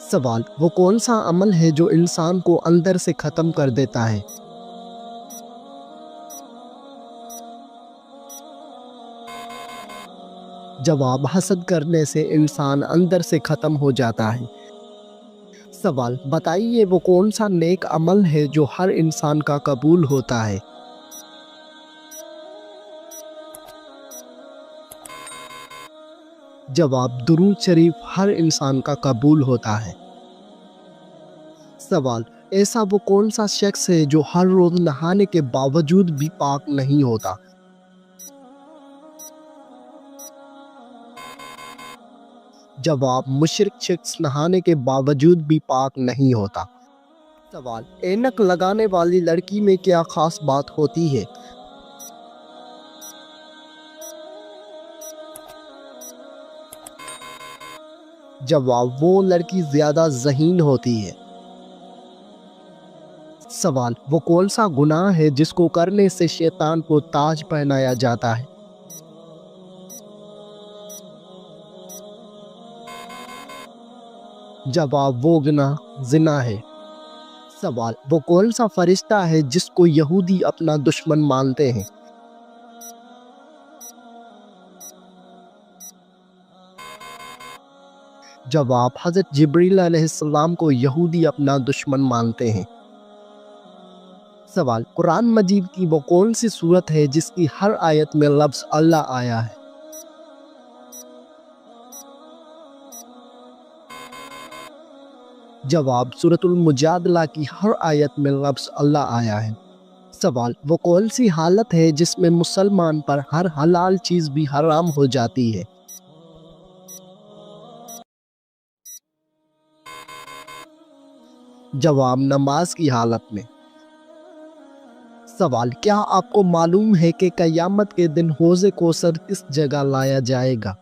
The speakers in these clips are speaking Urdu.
سوال: وہ کون سا عمل ہے جو انسان کو اندر سے ختم کر دیتا ہے؟ جواب: حسد کرنے سے انسان اندر سے ختم ہو جاتا ہے۔ سوال: بتائیے وہ کون سا نیک عمل ہے جو ہر انسان کا قبول ہوتا ہے؟ جواب: درود شریف ہر انسان کا قبول ہوتا ہے۔ سوال: ایسا وہ کون سا شخص ہے جو ہر روز نہانے کے باوجود بھی پاک نہیں ہوتا؟ جواب: مشرک شخص نہانے کے باوجود بھی پاک نہیں ہوتا۔ سوال: اینک لگانے والی لڑکی میں کیا خاص بات ہوتی ہے؟ جواب: وہ لڑکی زیادہ ذہین ہوتی ہے۔ سوال: وہ کون سا گناہ ہے جس کو کرنے سے شیطان کو تاج پہنایا جاتا ہے؟ جواب: وہ گناہ زنا ہے۔ سوال: وہ کون سا فرشتہ ہے جس کو یہودی اپنا دشمن مانتے ہیں؟ جواب: حضرت جبریل علیہ السلام کو یہودی اپنا دشمن مانتے ہیں۔ سوال: قرآن مجید کی وہ کون سی سورت ہے جس کی ہر آیت میں لفظ اللہ آیا ہے؟ جواب: سورۃ المجادلہ کی ہر آیت میں لفظ اللہ آیا ہے۔ سوال: وہ کون سی حالت ہے جس میں مسلمان پر ہر حلال چیز بھی حرام ہو جاتی ہے؟ جواب: نماز کی حالت میں۔ سوال: کیا آپ کو معلوم ہے کہ قیامت کے دن حوض کوثر کس جگہ لایا جائے گا؟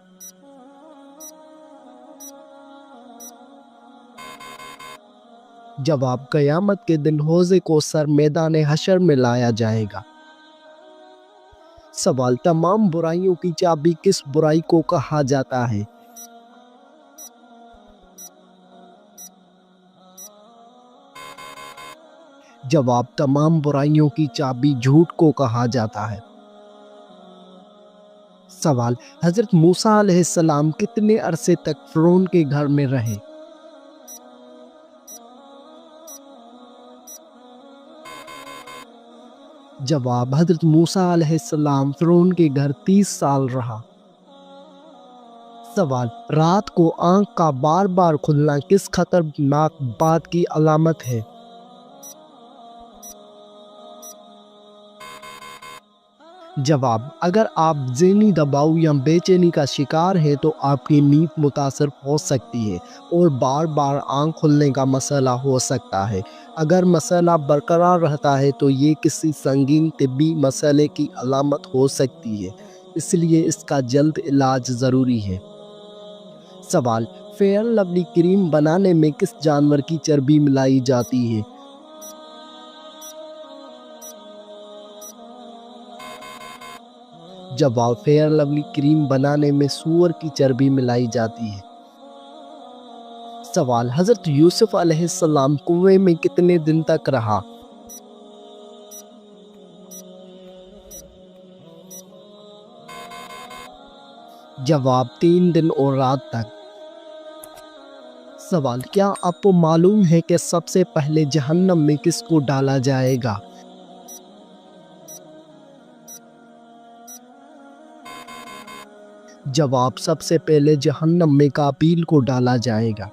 جواب: قیامت کے دن حوض کوثر میدان حشر میں لایا جائے گا۔ سوال: تمام برائیوں کی چابی کس برائی کو کہا جاتا ہے؟ جواب: تمام برائیوں کی چابی جھوٹ کو کہا جاتا ہے۔ سوال: حضرت موسیٰ علیہ السلام کتنے عرصے تک فرعون کے گھر میں رہے؟ جواب: حضرت موسیٰ علیہ السلام فرعون کے گھر 30 سال رہا۔ سوال: رات کو آنکھ کا بار بار کھلنا کس خطرناک بات کی علامت ہے؟ جواب: اگر آپ ذہنی دباؤ یا بے چینی کا شکار ہیں تو آپ کی نیند متاثر ہو سکتی ہے اور بار بار آنکھ کھلنے کا مسئلہ ہو سکتا ہے۔ اگر مسئلہ برقرار رہتا ہے تو یہ کسی سنگین طبی مسئلے کی علامت ہو سکتی ہے، اس لیے اس کا جلد علاج ضروری ہے۔ سوال: فیئر لولی کریم بنانے میں کس جانور کی چربی ملائی جاتی ہے؟ جواب: فیئر لولی کریم بنانے میں سور کی چربی ملائی جاتی ہے۔ سوال: حضرت یوسف علیہ السلام کنویں میں کتنے دن تک رہا؟ جواب: 3 دن اور رات تک۔ سوال: کیا آپ کو معلوم ہے کہ سب سے پہلے جہنم میں کس کو ڈالا جائے گا؟ جواب: سب سے پہلے جہنم میں قابیل کو ڈالا جائے گا۔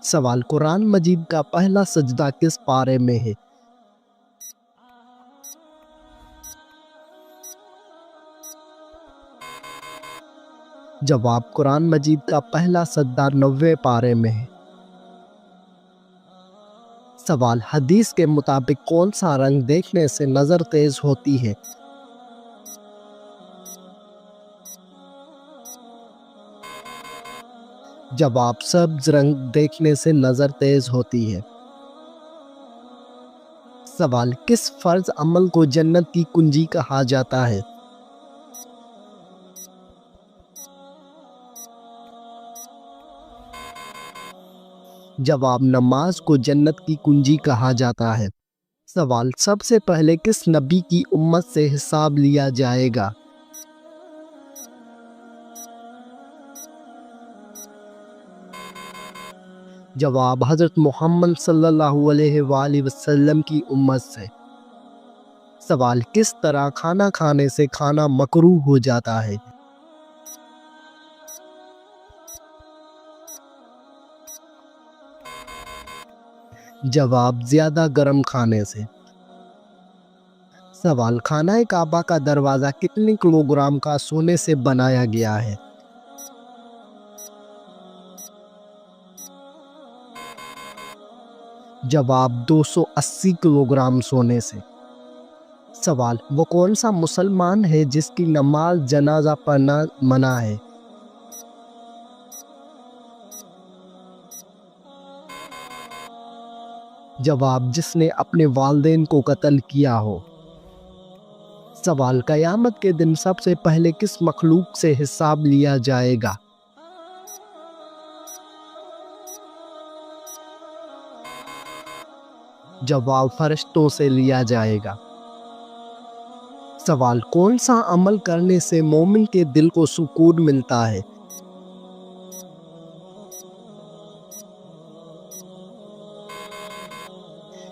سوال: قرآن مجید کا پہلا سجدہ کس پارے میں ہے؟ جواب: قرآن مجید کا پہلا سجدہ 90 پارے میں ہے۔ سوال: حدیث کے مطابق کون سا رنگ دیکھنے سے نظر تیز ہوتی ہے؟ جواب: سبز رنگ دیکھنے سے نظر تیز ہوتی ہے۔ سوال: کس فرض عمل کو جنت کی کنجی کہا جاتا ہے؟ جواب نماز کو جنت کی کنجی کہا جاتا ہے۔ سوال سب سے پہلے کس نبی کی امت سے حساب لیا جائے گا؟ جواب حضرت محمد صلی اللہ علیہ وآلہ وسلم کی امت سے۔ سوال کس طرح کھانا کھانے سے کھانا مکروہ ہو جاتا ہے؟ جواب زیادہ گرم کھانے سے۔ سوال خانہ کعبہ کا دروازہ کتنے کلو گرام کا سونے سے بنایا گیا ہے؟ جواب 280 کلو گرام سونے سے۔ سوال وہ کون سا مسلمان ہے جس کی نماز جنازہ پڑھنا منع ہے؟ جواب جس نے اپنے والدین کو قتل کیا ہو۔ سوال قیامت کے دن سب سے پہلے کس مخلوق سے حساب لیا جائے گا؟ جواب فرشتوں سے لیا جائے گا۔ سوال کون سا عمل کرنے سے مومن کے دل کو سکون ملتا ہے؟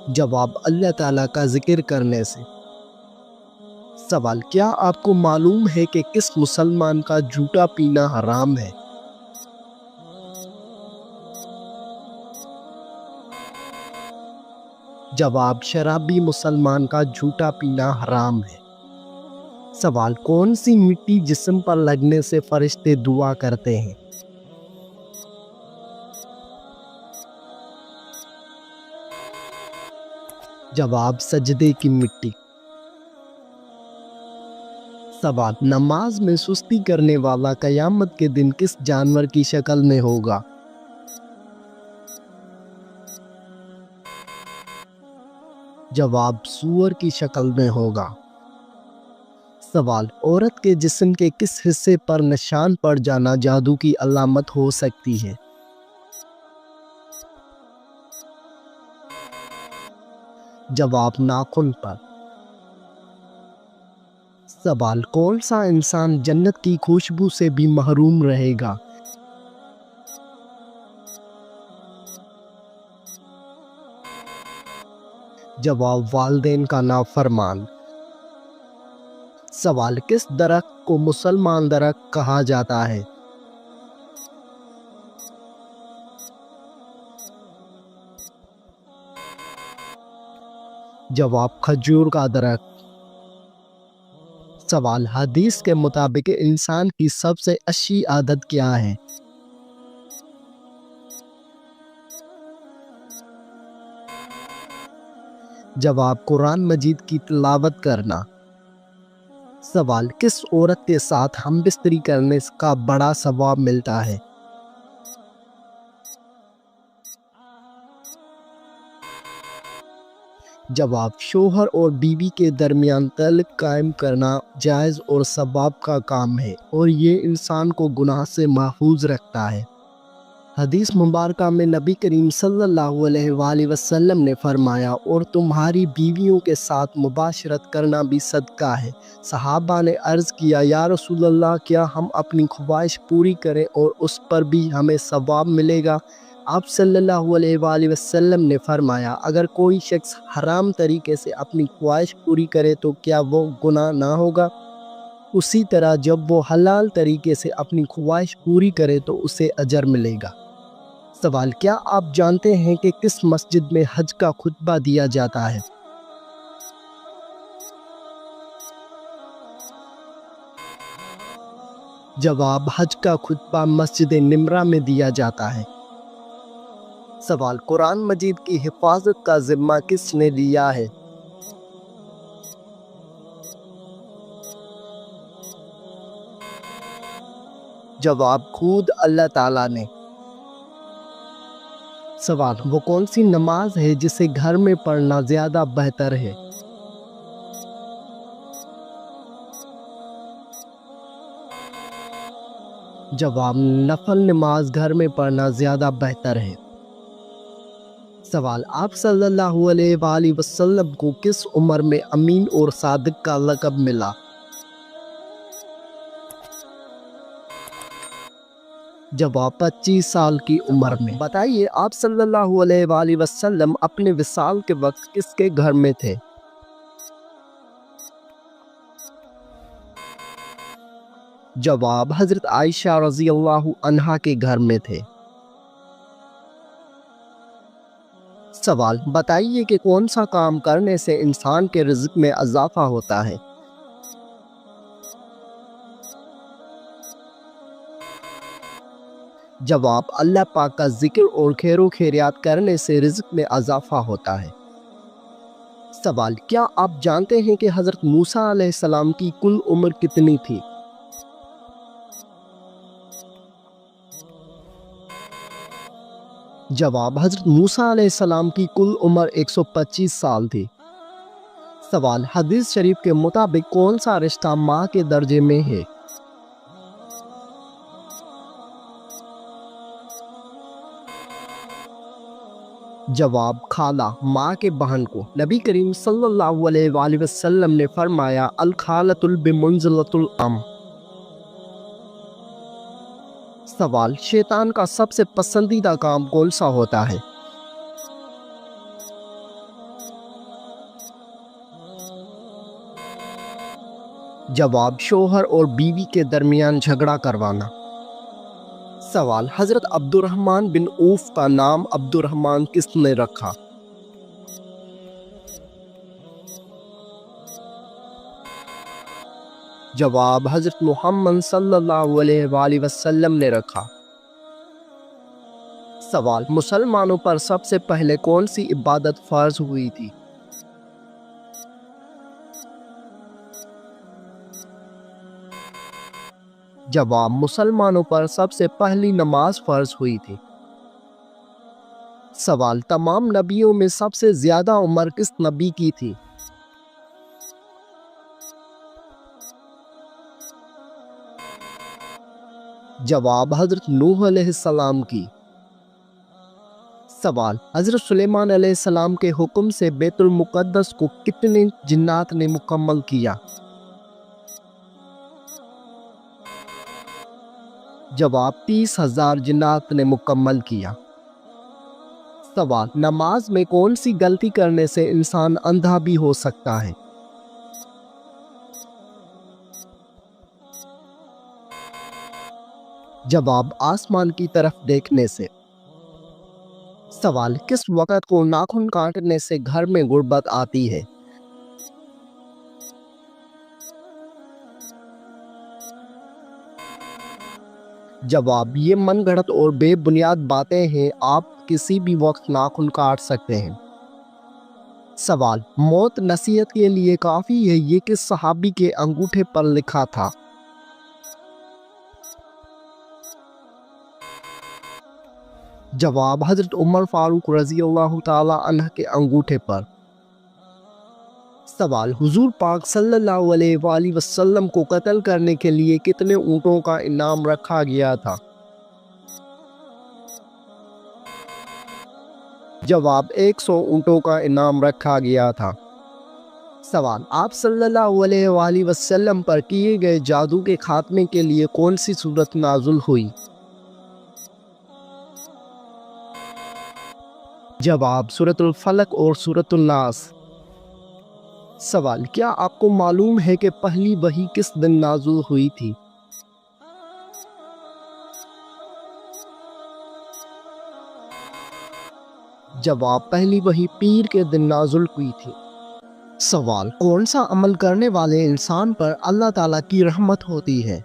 جواب اللہ تعالیٰ کا ذکر کرنے سے۔ سوال کیا آپ کو معلوم ہے کہ کس مسلمان کا جھوٹا پینا حرام ہے؟ جواب شرابی مسلمان کا جھوٹا پینا حرام ہے۔ سوال کون سی مٹی جسم پر لگنے سے فرشتے دعا کرتے ہیں؟ جواب سجدے کی مٹی۔ سوال نماز میں سستی کرنے والا قیامت کے دن کس جانور کی شکل میں ہوگا؟ جواب سور کی شکل میں ہوگا۔ سوال عورت کے جسم کے کس حصے پر نشان پڑ جانا جادو کی علامت ہو سکتی ہے؟ جواب ناخن پر۔ سوال کون سا انسان جنت کی خوشبو سے بھی محروم رہے گا؟ جواب والدین کا نافرمان۔ سوال کس درخت کو مسلمان درخت کہا جاتا ہے؟ جواب کھجور کا درخت۔ سوال حدیث کے مطابق انسان کی سب سے اچھی عادت کیا ہے؟ جواب قرآن مجید کی تلاوت کرنا۔ سوال کس عورت کے ساتھ ہم بستری کرنے کا بڑا ثواب ملتا ہے؟ جواب شوہر اور بیوی کے درمیان تعلق قائم کرنا جائز اور ثواب کا کام ہے اور یہ انسان کو گناہ سے محفوظ رکھتا ہے۔ حدیث مبارکہ میں نبی کریم صلی اللہ علیہ وآلہ وسلم نے فرمایا اور تمہاری بیویوں کے ساتھ مباشرت کرنا بھی صدقہ ہے۔ صحابہ نے عرض کیا یا رسول اللہ کیا ہم اپنی خواہش پوری کریں اور اس پر بھی ہمیں ثواب ملے گا؟ آپ صلی اللہ علیہ وآلہ وسلم نے فرمایا اگر کوئی شخص حرام طریقے سے اپنی خواہش پوری کرے تو کیا وہ گناہ نہ ہوگا؟ اسی طرح جب وہ حلال طریقے سے اپنی خواہش پوری کرے تو اسے اجر ملے گا۔ سوال کیا آپ جانتے ہیں کہ کس مسجد میں حج کا خطبہ دیا جاتا ہے؟ جواب حج کا خطبہ مسجد نمرہ میں دیا جاتا ہے۔ سوال قرآن مجید کی حفاظت کا ذمہ کس نے لیا ہے؟ جواب خود اللہ تعالیٰ نے۔ سوال وہ کون سی نماز ہے جسے گھر میں پڑھنا زیادہ بہتر ہے؟ جواب نفل نماز گھر میں پڑھنا زیادہ بہتر ہے۔ سوال، آپ صلی اللہ علیہ وآلہ وسلم کو کس عمر میں امین اور صادق کا لقب ملا؟ جواب، 25 سال کی عمر میں۔ بتائیے، آپ صلی اللہ علیہ وآلہ وسلم اپنے وصال کے وقت کس کے گھر میں تھے؟ جواب، حضرت عائشہ رضی اللہ عنہا کے گھر میں تھے۔ سوال، بتائیے کہ کون سا کام کرنے سے انسان کے رزق میں اضافہ ہوتا ہے؟ جواب، اللہ پاک کا ذکر اور خیر و خیریات کرنے سے رزق میں اضافہ ہوتا ہے۔ سوال، کیا آپ جانتے ہیں کہ حضرت موسیٰ علیہ السلام کی کل عمر کتنی تھی؟ جواب، حضرت موسیٰ علیہ السلام کی کل عمر 125 سال تھی۔ سوال، حدیث شریف کے مطابق کون سا رشتہ ماں کے درجے میں ہے؟ جواب، خالہ، ماں کے بہن کو۔ نبی کریم صلی اللہ علیہ وآلہ وسلم نے فرمایا، الخالۃ بمنزلۃ الام۔ سوال، شیطان کا سب سے پسندیدہ کام کون سا ہوتا ہے؟ جواب، شوہر اور بیوی کے درمیان جھگڑا کروانا۔ سوال، حضرت عبد الرحمن بن عوف کا نام عبد الرحمن کس نے رکھا؟ جواب، حضرت محمد صلی اللہ علیہ وآلہ وسلم نے رکھا۔ سوال، مسلمانوں پر سب سے پہلے کون سی عبادت فرض ہوئی تھی؟ جواب، مسلمانوں پر سب سے پہلی نماز فرض ہوئی تھی۔ سوال، تمام نبیوں میں سب سے زیادہ عمر کس نبی کی تھی؟ جواب، حضرت نوح علیہ السلام کی۔ سوال، حضرت سلیمان علیہ السلام کے حکم سے بیت المقدس کو کتنے جنات نے مکمل کیا؟ جواب، 30,000 جنات نے مکمل کیا۔ سوال، نماز میں کون سی غلطی کرنے سے انسان اندھا بھی ہو سکتا ہے؟ جواب، آسمان کی طرف دیکھنے سے۔ سوال، کس وقت کو ناخن کاٹنے سے گھر میں غربت آتی ہے؟ جواب، یہ من گھڑت اور بے بنیاد باتیں ہیں، آپ کسی بھی وقت ناخن کاٹ سکتے ہیں۔ سوال، موت نصیحت کے لیے کافی ہے، یہ کس صحابی کے انگوٹھے پر لکھا تھا؟ جواب، حضرت عمر فاروق رضی اللہ تعالی عنہ کے انگوٹھے پر۔ سوال، حضور پاک صلی اللہ علیہ وآلہ وسلم کو قتل کرنے کے لیے کتنے اونٹوں کا انعام رکھا گیا تھا؟ جواب، 100 اونٹوں کا انعام رکھا گیا تھا۔ سوال، آپ صلی اللہ علیہ وآلہ وسلم پر کیے گئے جادو کے خاتمے کے لیے کون سی سورت نازل ہوئی؟ جواب، سورۃ الفلق اور سورۃ الناس۔ سوال، کیا آپ کو معلوم ہے کہ پہلی وحی کس دن نازل ہوئی تھی؟ جواب، پہلی وحی پیر کے دن نازل ہوئی تھی۔ سوال، کون سا عمل کرنے والے انسان پر اللہ تعالیٰ کی رحمت ہوتی ہے؟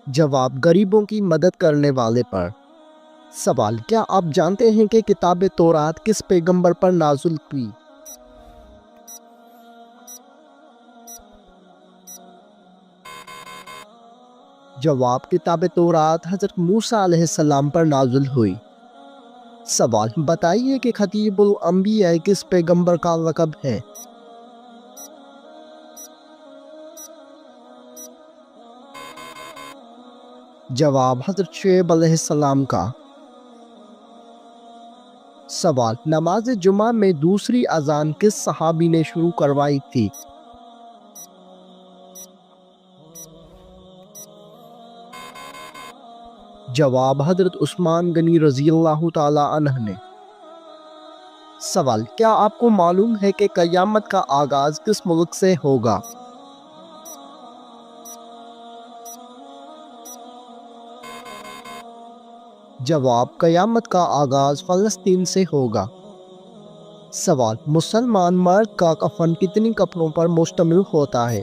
جواب، غریبوں کی مدد کرنے والے پر۔ سوال، کیا آپ جانتے ہیں کہ کتاب تورات کس پیغمبر پر نازل ہوئی؟ جواب، کتاب تورات حضرت موسیٰ علیہ السلام پر نازل ہوئی۔ سوال، بتائیے کہ خطیب الانبیاء کس پیغمبر کا لقب ہے؟ جواب حضرت شعیب علیہ السلام کا۔ سوال، نماز جمعہ میں دوسری اذان کس صحابی نے شروع کروائی تھی؟ جواب حضرت عثمان غنی رضی اللہ تعالی عنہ نے۔ سوال، کیا آپ کو معلوم ہے کہ قیامت کا آغاز کس ملک سے ہوگا؟ جواب، قیامت کا آغاز فلسطین سے ہوگا۔ سوال، مسلمان مرد کا کفن کتنی کپڑوں پر مشتمل ہوتا ہے؟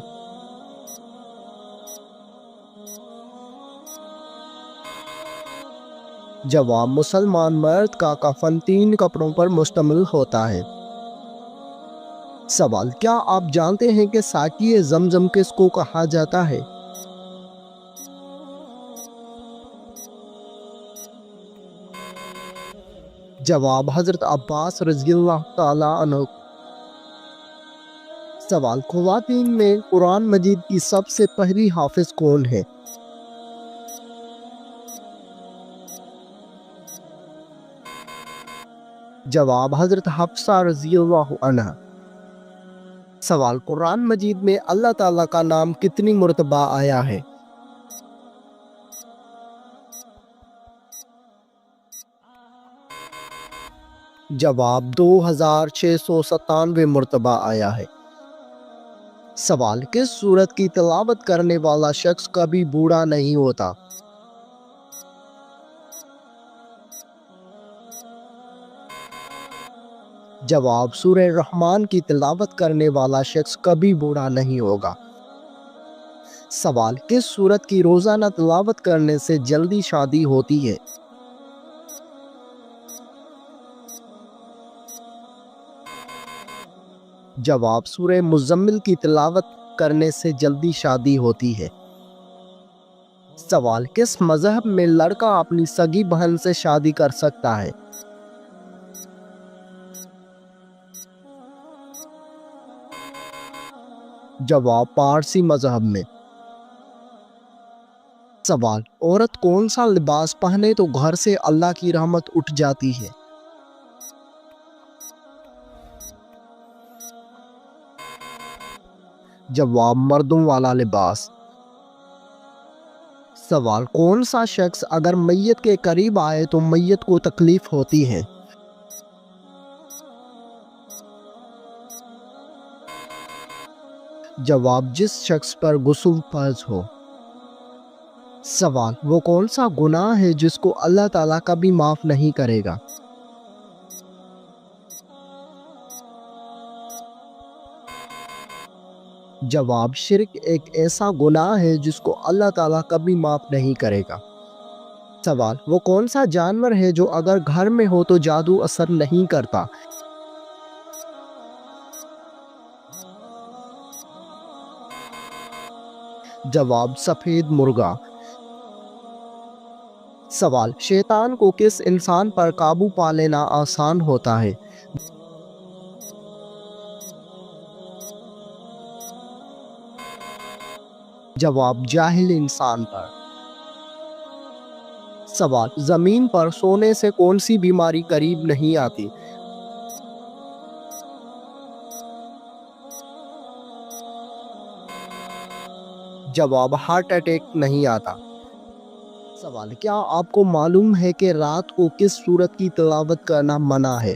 جواب، مسلمان مرد کا کفن 3 کپڑوں پر مشتمل ہوتا ہے۔ سوال، کیا آپ جانتے ہیں کہ ساقی زمزم کس کو کہا جاتا ہے؟ جواب، حضرت عباس رضی اللہ تعالی عنہ۔ سوال، خواتین میں قرآن مجید کی سب سے پہلی حافظ کون ہے؟ جواب، حضرت حفصہ رضی اللہ عنہ۔ سوال، قرآن مجید میں اللہ تعالیٰ کا نام کتنی مرتبہ آیا ہے؟ جواب، 2697 مرتبہ آیا ہے۔ سوال، کس سورت کی تلاوت کرنے والا شخص کبھی بوڑھا نہیں ہوتا؟ جواب، سورہ رحمان کی تلاوت کرنے والا شخص کبھی بوڑھا نہیں ہوگا۔ سوال، کس سورت کی روزانہ تلاوت کرنے سے جلدی شادی ہوتی ہے؟ جواب، سورہ مزمل کی تلاوت کرنے سے جلدی شادی ہوتی ہے۔ سوال، کس مذہب میں لڑکا اپنی سگی بہن سے شادی کر سکتا ہے؟ جواب، پارسی مذہب میں۔ سوال، عورت کون سا لباس پہنے تو گھر سے اللہ کی رحمت اٹھ جاتی ہے؟ جواب، مردوں والا لباس۔ سوال، کون سا شخص اگر میت کے قریب آئے تو میت کو تکلیف ہوتی ہے؟ جواب، جس شخص پر غسل فرض ہو۔ سوال، وہ کون سا گناہ ہے جس کو اللہ تعالیٰ کبھی معاف نہیں کرے گا؟ جواب، شرک ایک ایسا گناہ ہے جس کو اللہ تعالیٰ کبھی معاف نہیں کرے گا۔ سوال، وہ کون سا جانور ہے جو اگر گھر میں ہو تو جادو اثر نہیں کرتا؟ جواب، سفید مرغا۔ سوال، شیطان کو کس انسان پر قابو پا لینا آسان ہوتا ہے؟ جواب، جاہل انسان پر۔ سوال، زمین پر سونے سے کون سی بیماری قریب نہیں آتی؟ جواب، ہارٹ اٹیک نہیں آتا۔ سوال، کیا آپ کو معلوم ہے کہ رات کو کس سورت کی تلاوت کرنا منع ہے؟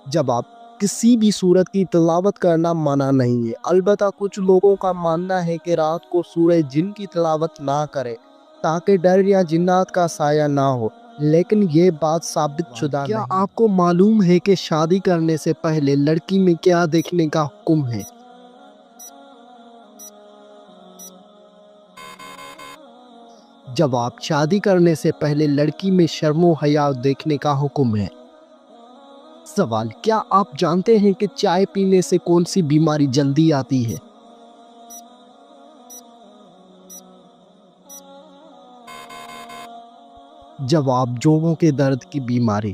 جواب، کسی بھی سورت کی تلاوت کرنا منع نہیں ہے، البتہ کچھ لوگوں کا ماننا ہے کہ رات کو سورہ جن کی تلاوت نہ کرے تاکہ ڈر یا جنات کا سایہ نہ ہو، لیکن یہ بات ثابت شدہ نہیں۔ کیا آپ کو معلوم ہے کہ شادی کرنے سے پہلے لڑکی میں کیا دیکھنے کا حکم ہے؟ جواب، شادی کرنے سے پہلے لڑکی میں شرم و حیا دیکھنے کا حکم ہے۔ سوال، کیا آپ جانتے ہیں کہ چائے پینے سے کون سی بیماری جلدی آتی ہے؟ جواب، جوڑوں کے درد کی بیماری۔